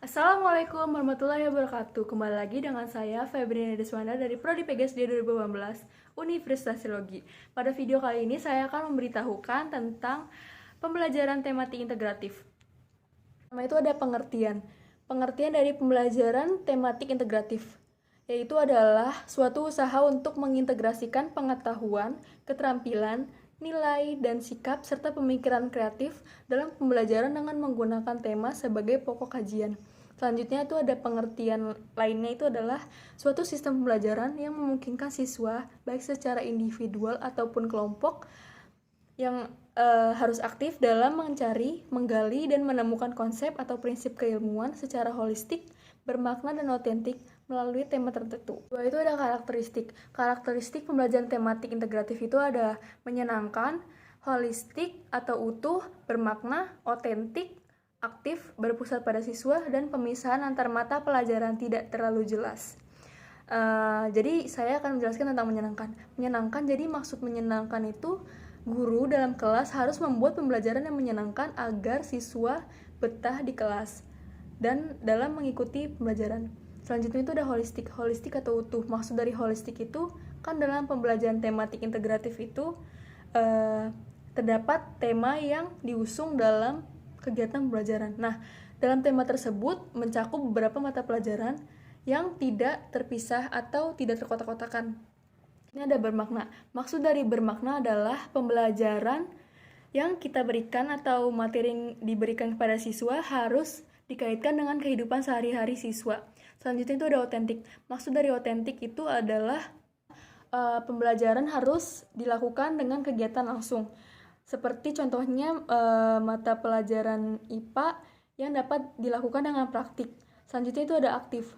Assalamualaikum warahmatullahi wabarakatuh. Kembali lagi dengan saya Febriana Deswanda dari Prodi PGSD 2018 Universitas Logi. Pada video kali ini saya akan memberitahukan tentang pembelajaran tematik integratif. Pertama itu ada pengertian. Pengertian dari pembelajaran tematik integratif yaitu adalah suatu usaha untuk mengintegrasikan pengetahuan, keterampilan, nilai, dan sikap serta pemikiran kreatif dalam pembelajaran dengan menggunakan tema sebagai pokok kajian. Selanjutnya itu ada pengertian lainnya, itu adalah suatu sistem pembelajaran yang memungkinkan siswa baik secara individual ataupun kelompok yang harus aktif dalam mencari, menggali, dan menemukan konsep atau prinsip keilmuan secara holistik, bermakna, dan otentik melalui tema tertentu. Dua itu ada karakteristik. Karakteristik pembelajaran tematik integratif itu ada menyenangkan, holistik atau utuh, bermakna, otentik, aktif, berpusat pada siswa, dan pemisahan antar mata pelajaran tidak terlalu jelas. Jadi saya akan menjelaskan tentang menyenangkan. Menyenangkan, jadi maksud menyenangkan itu guru dalam kelas harus membuat pembelajaran yang menyenangkan agar siswa betah di kelas dan dalam mengikuti pembelajaran. Selanjutnya itu ada holistik. Holistik atau utuh. Maksud dari holistik itu kan dalam pembelajaran tematik integratif itu terdapat tema yang diusung dalam kegiatan pembelajaran. Nah, dalam tema tersebut mencakup beberapa mata pelajaran yang tidak terpisah atau tidak terkotak-kotakan. Ini ada bermakna. Maksud dari bermakna adalah pembelajaran yang kita berikan atau materi yang diberikan kepada siswa harus dikaitkan dengan kehidupan sehari-hari siswa. Selanjutnya itu ada otentik. Maksud dari otentik itu adalah pembelajaran harus dilakukan dengan kegiatan langsung. Seperti contohnya mata pelajaran IPA yang dapat dilakukan dengan praktik. Selanjutnya itu ada aktif.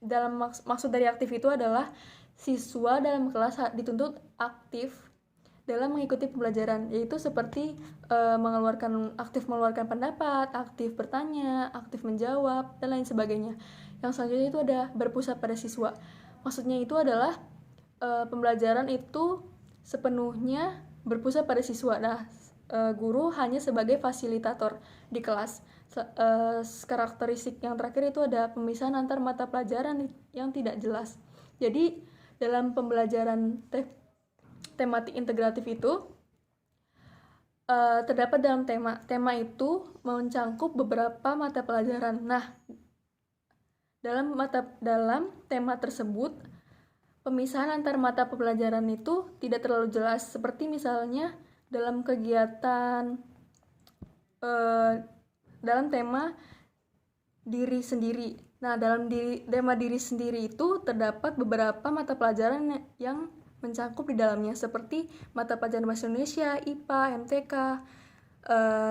Dalam maksud dari aktif itu adalah siswa dalam kelas dituntut aktif dalam mengikuti pembelajaran, yaitu seperti aktif mengeluarkan pendapat, aktif bertanya, aktif menjawab, dan lain sebagainya. Yang selanjutnya itu ada berpusat pada siswa. Maksudnya itu adalah pembelajaran itu sepenuhnya berpusat pada siswa. Nah, guru hanya sebagai fasilitator di kelas. Karakteristik yang terakhir itu ada pemisahan antar mata pelajaran yang tidak jelas. Jadi dalam pembelajaran tematik integratif itu terdapat dalam tema itu mencangkup beberapa mata pelajaran. Nah, dalam tema tersebut pemisahan antar mata pelajaran itu tidak terlalu jelas, seperti misalnya dalam kegiatan dalam tema diri sendiri. Nah, dalam tema diri sendiri itu terdapat beberapa mata pelajaran yang mencakup di dalamnya, seperti mata pelajaran Bahasa Indonesia, IPA, MTK,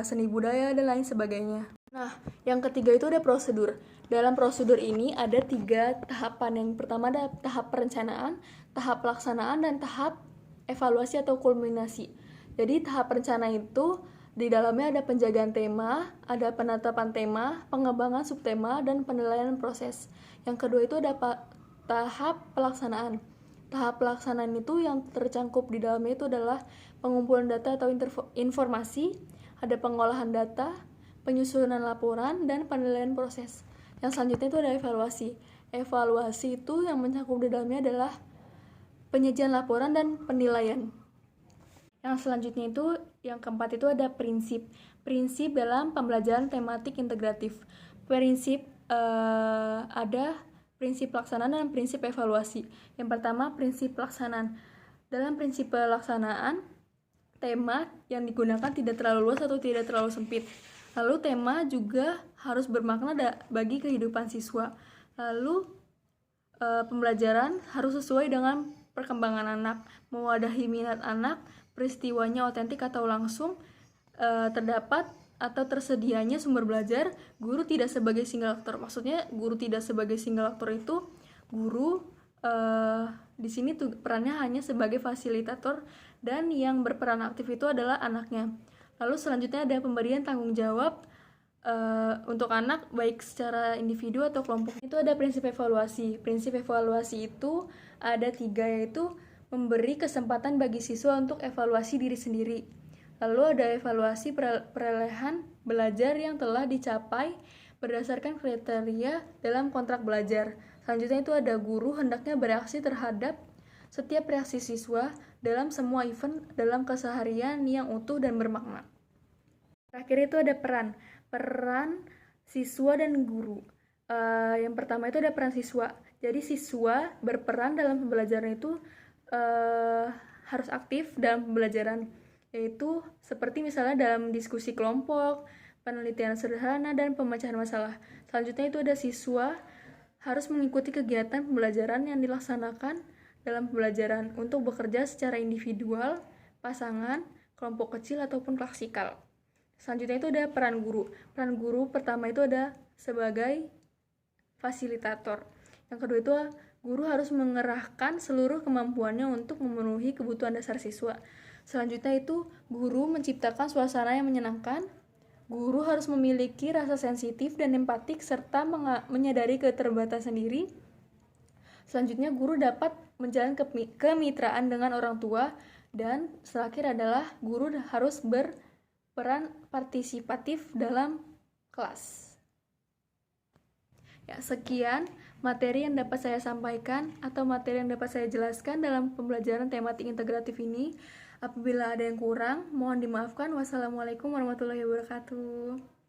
seni budaya, dan lain sebagainya. Nah, yang ketiga itu ada prosedur. Dalam prosedur ini ada 3 tahapan. Yang pertama ada tahap perencanaan, tahap pelaksanaan, dan tahap evaluasi atau kulminasi. Jadi tahap perencanaan itu di dalamnya ada penjagaan tema, ada penetapan tema, pengembangan subtema, dan penilaian proses. Yang kedua itu ada tahap pelaksanaan. Tahap pelaksanaan itu yang tercangkup di dalamnya itu adalah pengumpulan data atau informasi, ada pengolahan data, penyusunan laporan, dan penilaian proses. Yang selanjutnya itu ada evaluasi. Evaluasi itu yang mencakup di dalamnya adalah penyajian laporan dan penilaian. Yang selanjutnya itu, yang keempat itu ada prinsip. Prinsip dalam pembelajaran tematik integratif. Prinsip ada prinsip pelaksanaan dan prinsip evaluasi. Yang pertama, prinsip pelaksanaan. Dalam prinsip pelaksanaan, tema yang digunakan tidak terlalu luas atau tidak terlalu sempit. Lalu tema juga harus bermakna bagi kehidupan siswa. Lalu pembelajaran harus sesuai dengan perkembangan anak, mewadahi minat anak, peristiwanya otentik atau langsung, terdapat atau tersedianya sumber belajar, guru tidak sebagai single aktor. Maksudnya guru tidak sebagai single aktor itu guru di sini tuh perannya hanya sebagai fasilitator dan yang berperan aktif itu adalah anaknya. Lalu selanjutnya ada pemberian tanggung jawab untuk anak baik secara individu atau kelompok. Itu ada prinsip evaluasi. Prinsip evaluasi itu ada 3, yaitu memberi kesempatan bagi siswa untuk evaluasi diri sendiri. Lalu ada evaluasi perolehan belajar yang telah dicapai berdasarkan kriteria dalam kontrak belajar. Selanjutnya itu ada guru hendaknya bereaksi terhadap setiap reaksi siswa dalam semua event dalam keseharian yang utuh dan bermakna. Terakhir itu ada peran siswa dan guru. Yang pertama itu ada peran siswa. Jadi siswa berperan dalam pembelajaran itu harus aktif dalam pembelajaran, yaitu seperti misalnya dalam diskusi kelompok, penelitian sederhana, dan pemecahan masalah. Selanjutnya itu ada siswa harus mengikuti kegiatan pembelajaran yang dilaksanakan dalam pembelajaran untuk bekerja secara individual, pasangan, kelompok kecil, ataupun klassikal. Selanjutnya itu ada peran guru. Peran guru pertama itu ada sebagai fasilitator. Yang kedua itu guru harus mengerahkan seluruh kemampuannya untuk memenuhi kebutuhan dasar siswa. Selanjutnya itu guru menciptakan suasana yang menyenangkan. Guru harus memiliki rasa sensitif dan empatik serta menyadari keterbatasan diri. Selanjutnya guru dapat menjalin kemitraan dengan orang tua. Dan terakhir adalah guru harus berperan partisipatif dalam kelas. Ya, sekian materi yang dapat saya sampaikan atau materi yang dapat saya jelaskan dalam pembelajaran tematik integratif ini. Apabila ada yang kurang, mohon dimaafkan. Wassalamualaikum warahmatullahi wabarakatuh.